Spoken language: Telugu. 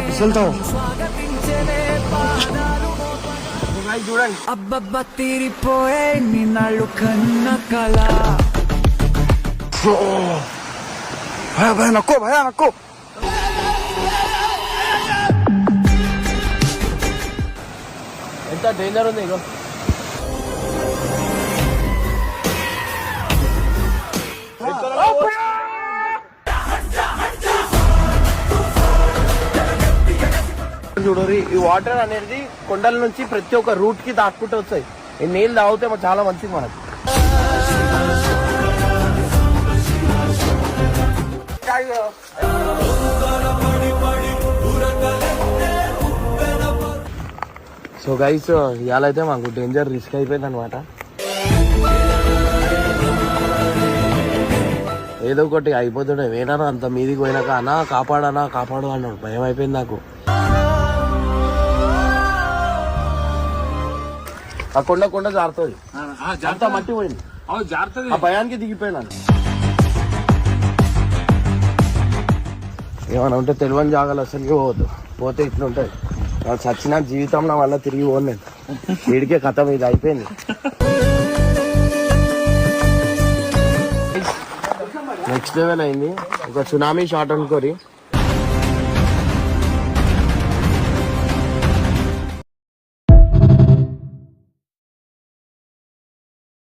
పిసలుతావు చూడండి. అబ్బబ్బా తీరిపోయే నిన్నాళ్ళు కన్న కళ. భయ నక్కో ఎంత డేంజర్ ఉంది ఇగో. చూడరి ఈ వాటర్ అనేది కొండల నుంచి ప్రతి ఒక్క రూట్ కి దాక్కుంటూ వస్తాయి. ఈ నీళ్ళు తాగితే చాలా మంచిది మనకు. సో గైస్ ఇవాళ అయితే మాకు డేంజర్ రిస్క్ అయిపోయింది అనమాట. ఏదో ఒకటి అయిపోతుండే. వేనారా అంత మీదికి పోయినాక అన్నా కాపాడు అన్నాడు. భయం అయిపోయింది నాకు. ఆ కొండ జారుతుంది. అంతా మట్టి పోయింది. ఆ భయానికి దిగిపోయినాను. ఏమన్నా ఉంటే తెలియని జాగాలు అసలు పోవద్దు. పోతే ఇట్లుంటది. చచ్చిన జీవితం నా వల్ల తిరిగి పోను నేను. వీడికే కథ ఇది అయిపోయింది. నెక్స్ట్ లెవెల్ అయింది. ఒక సునామీ షాట్ అనుకోరి.